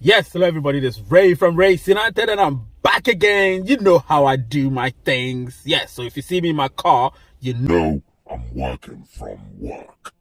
Yes, hello everybody, this is Ray from Race United and I'm back again. You know how I do my things. Yes, so if you see me in my car, you know I'm working from work.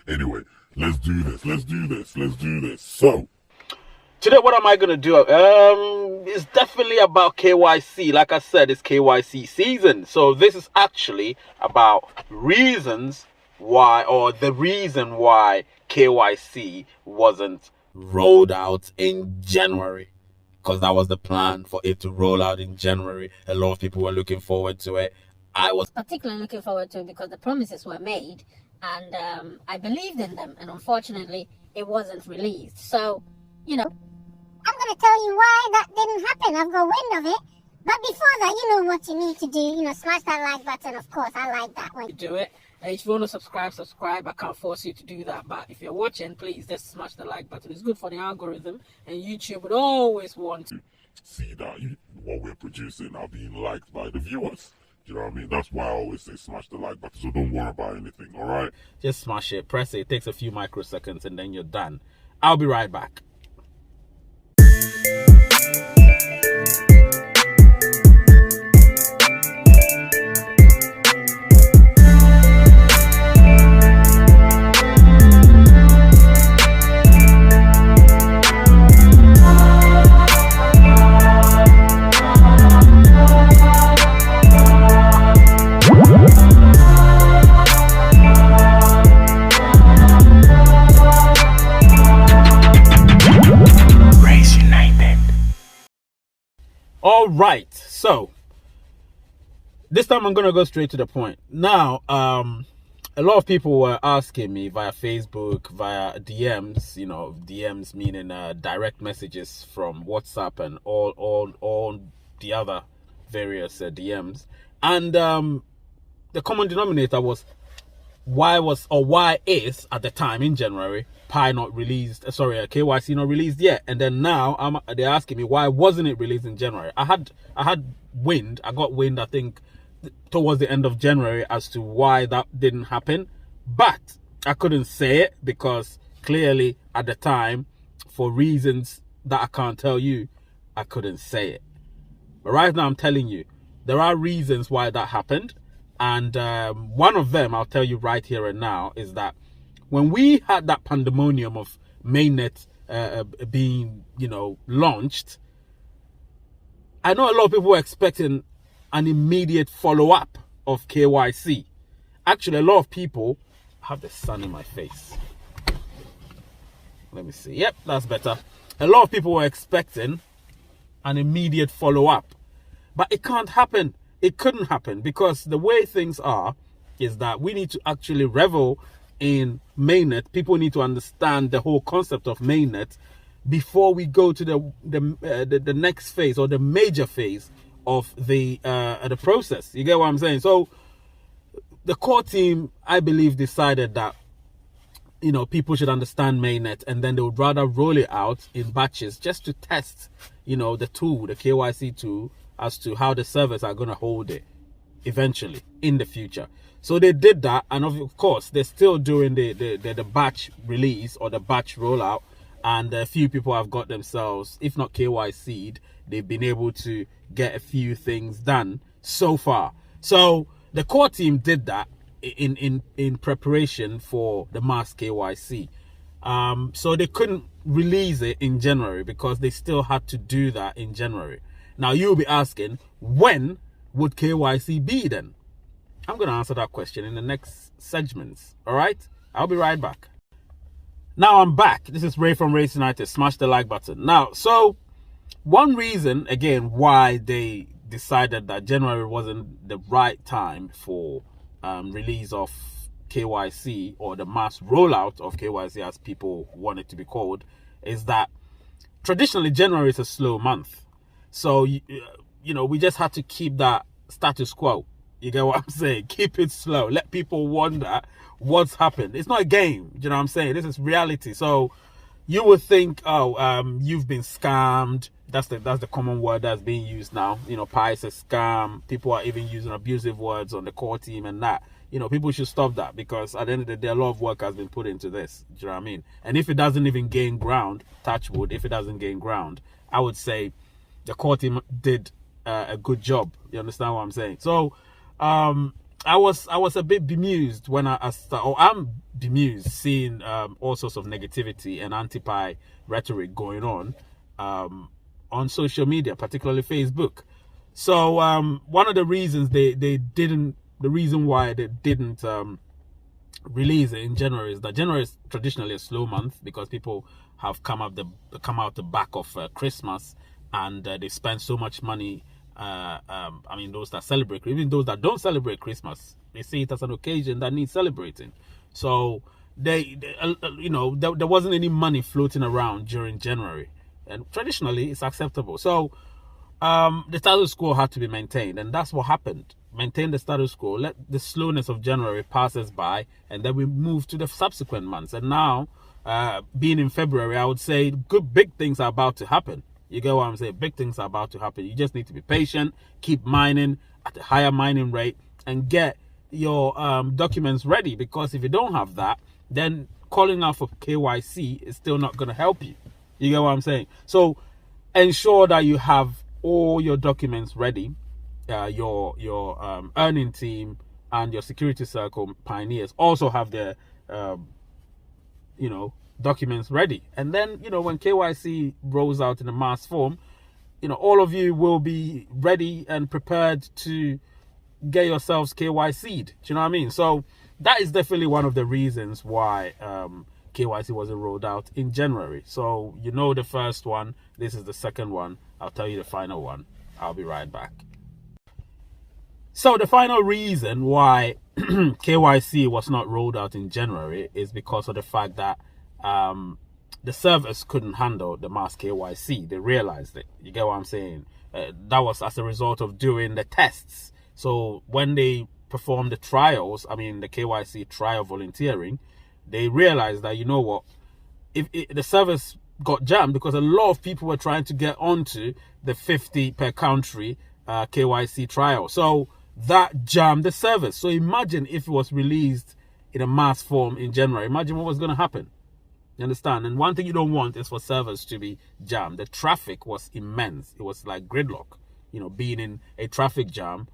Anyway, let's do this. So, today what am I going to do? It's definitely about KYC. Like I said, it's KYC season. So this is actually about reasons why, or the reason why KYC wasn't rolled out in January, because that was the plan for it to roll out in January. A lot of people were looking forward to it. I was particularly looking forward to it because the promises were made and I believed in them, and unfortunately it wasn't released. So, you know, I'm going to tell you why that didn't happen. I've got wind of it. But before that, you know what you need to do. Smash that like button, of course. I like that one. do it. If you want to subscribe. I can't force you to do that. But if you're watching, please just smash the like button. It's good for the algorithm. And YouTube would always want to see that what we're producing are being liked by the viewers. You know what I mean? That's why I always say smash the like button. So don't worry about anything, all right? Just smash it, press it. It takes a few microseconds and then you're done. I'll be right back. All right, so this time I'm gonna go straight to the point. Now, a lot of people were asking me via Facebook, via DMs. DMs meaning direct messages from WhatsApp and all the other various DMs. And the common denominator was why is at the time in January KYC not released yet. And then now they're asking me why wasn't it released in January. I got wind I think towards the end of January as to why that didn't happen, but I couldn't say it because clearly at the time, for reasons that I can't tell you, I couldn't say it. But right now I'm telling you there are reasons why that happened. And one of them, I'll tell you right here and now, is that when we had that pandemonium of Mainnet being, launched, I know a lot of people were expecting an immediate follow-up of KYC. Actually, a lot of people have the sun in my face. Let me see. Yep, that's better. A lot of people were expecting an immediate follow-up, but it can't happen. It couldn't happen because the way things are is that we need to actually revel in Mainnet. People need to understand the whole concept of Mainnet before we go to the next phase or the major phase of the process. You get what I'm saying? So the core team, I believe, decided that people should understand Mainnet, and then they would rather roll it out in batches just to test the tool, the KYC tool, as to how the servers are going to hold it eventually in the future. So they did that, and of course they're still doing the batch release or the batch rollout, and a few people have got themselves, if not KYC'd, they've been able to get a few things done so far. So the core team did that in preparation for the mass KYC. So they couldn't release it in January because they still had to do that in January. Now you'll be asking, when would KYC be then? I'm going to answer that question in the next segments. All right, I'll be right back. Now I'm back. This is Ray from Race United. Smash the like button. Now, so one reason again why they decided that January wasn't the right time for release of KYC, or the mass rollout of KYC as people want it to be called, is that traditionally January is a slow month. So, we just had to keep that status quo. You get what I'm saying? Keep it slow. Let people wonder what's happened. It's not a game. You know what I'm saying? This is reality. So you would think, you've been scammed. That's the common word that's being used now. Pi is a scam. People are even using abusive words on the core team and that. people should stop that, because at the end of the day, a lot of work has been put into this. Do you know what I mean? And if it doesn't even gain ground, touch wood, if it doesn't gain ground, I would say the core team did a good job. You understand what I'm saying? So I was a bit bemused when I'm bemused seeing all sorts of negativity and anti-Pi rhetoric going on social media, particularly Facebook. So one of the reasons the reason why they didn't release it in January is that January is traditionally a slow month, because people have come out the back of Christmas, and they spend so much money. Those that celebrate, even those that don't celebrate Christmas, they see it as an occasion that needs celebrating. So there wasn't any money floating around during January, and traditionally it's acceptable. So the status quo had to be maintained, and that's what happened. Maintain the status quo, let the slowness of January passes by, and then we move to the subsequent months. And now, being in February, I would say big things are about to happen. You get what I'm saying? Big things are about to happen. You just need to be patient, keep mining at a higher mining rate, and get your documents ready. Because if you don't have that, then calling out for KYC is still not going to help you. You get what I'm saying? So ensure that you have all your documents ready. Your earning team and your security circle pioneers also have their documents ready. And then when KYC rolls out in a mass form, all of you will be ready and prepared to get yourselves KYC'd. Do you know what I mean? So that is definitely one of the reasons why KYC wasn't rolled out in January. So the first one, this is the second one. I'll tell you the final one. I'll be right back. So the final reason why KYC was not rolled out in January is because of the fact that the servers couldn't handle the mass KYC. They realized it. You get what I'm saying? That was as a result of doing the tests. So when they performed the trials, the KYC trial volunteering, they realized that, if the servers got jammed, because a lot of people were trying to get onto the 50 per country KYC trial. So that jammed the servers. So imagine if it was released in a mass form in January. Imagine what was going to happen. You understand? And one thing you don't want is for servers to be jammed. The traffic was immense. It was like gridlock, being in a traffic jam,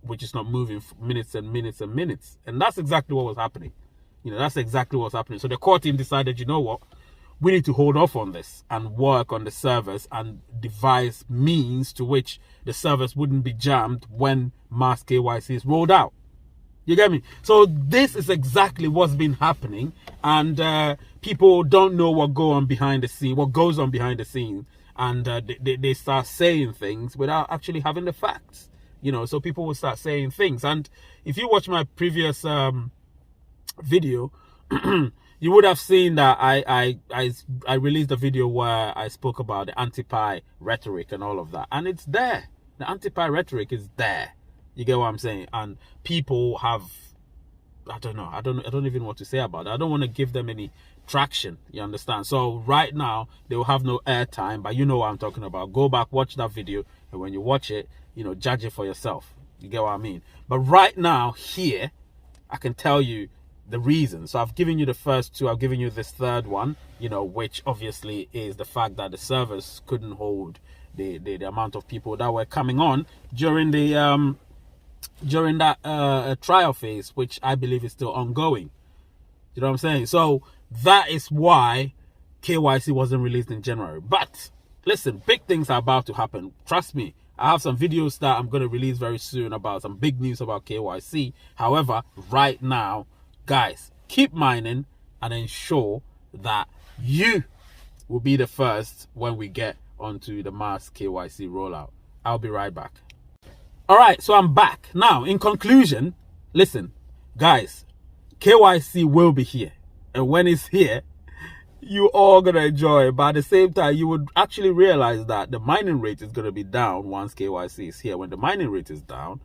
which is not moving for minutes and minutes and minutes. And that's exactly what was happening. That's exactly what's happening. So the core team decided, we need to hold off on this and work on the servers and devise means to which the servers wouldn't be jammed when mass KYC is rolled out. You get me? So this is exactly what's been happening, and people don't know what goes on behind the scenes, and they start saying things without actually having the facts. So people will start saying things. And if you watch my previous video, you would have seen that I released a video where I spoke about the anti-Pi rhetoric and all of that, and it's there. The anti-Pi rhetoric is there. You get what I'm saying? And people have, I don't even know what to say about it. I don't want to give them any traction. You understand? So right now they will have no airtime, but you know what I'm talking about. Go back, watch that video, and when you watch it, judge it for yourself. You get what I mean? But right now here, I can tell you the reason. So I've given you the first two. I've given you this third one, which obviously is the fact that the servers couldn't hold the amount of people that were coming on during the trial phase, which I believe is still ongoing. You know what I'm saying? So that is why KYC wasn't released in January. But listen, big things are about to happen. Trust me. I have some videos that I'm going to release very soon about some big news about KYC. However, right now, guys, keep mining and ensure that you will be the first when we get onto the mass KYC rollout. I'll be right back. All right, so I'm back. Now, in conclusion, listen, guys, KYC will be here. And when it's here, you all going to enjoy it. But at the same time, you would actually realize that the mining rate is going to be down once KYC is here. When the mining rate is down,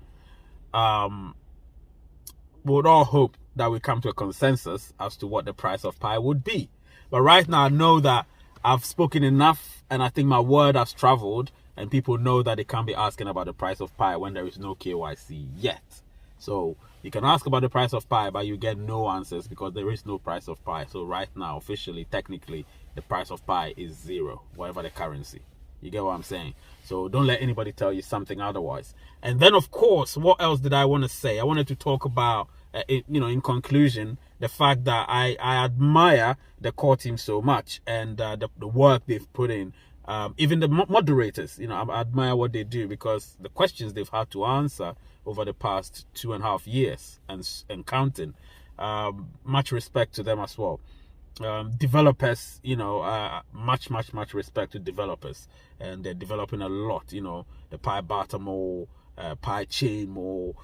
we would all hope that we come to a consensus as to what the price of Pi would be. But right now, I know that I've spoken enough, and I think my word has traveled, and people know that they can't be asking about the price of Pi when there is no KYC yet. So you can ask about the price of pi, but you get no answers because there is no price of pi. So right now, officially, technically, the price of pi is 0, whatever the currency. You get what I'm saying? So don't let anybody tell you something otherwise. And then, of course, what else did I want to say? I wanted to talk about, in conclusion, the fact that I admire the core team so much and the work they've put in. Even the moderators, I admire what they do because the questions they've had to answer over the past 2.5 years and counting. Much respect to them as well. Developers, much respect to developers, and they're developing a lot. The Pi Barter more, Pi Chain more.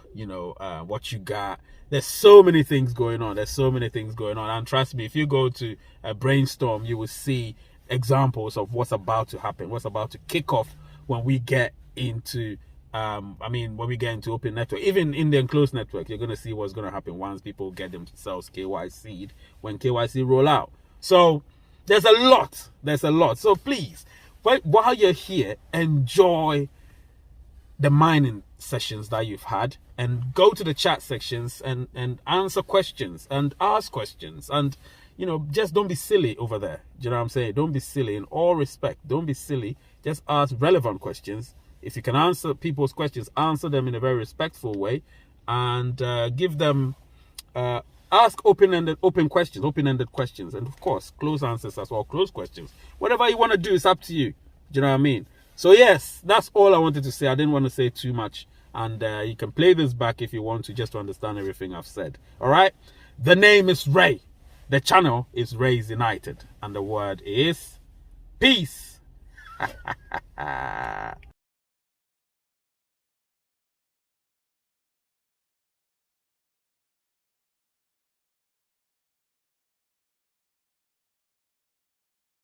What you got. There's so many things going on. And trust me, if you go to a brainstorm, you will see examples of what's about to happen, what's about to kick off when we get into when we get into open network. Even in the enclosed network, you're going to see what's going to happen once people get themselves KYC'd when KYC roll out. So there's a lot. So please, while you're here, enjoy the mining sessions that you've had and go to the chat sections and answer questions and ask questions and just don't be silly over there. Do you know what I'm saying? Don't be silly. In all respect, don't be silly. Just ask relevant questions. If you can answer people's questions, answer them in a very respectful way, and give them, ask open-ended questions, and of course, close answers as well, close questions. Whatever you want to do is up to you. Do you know what I mean? So yes, that's all I wanted to say. I didn't want to say too much, and you can play this back if you want to, just to understand everything I've said. All right? The name is Ray. The channel is Rays United, and the word is peace.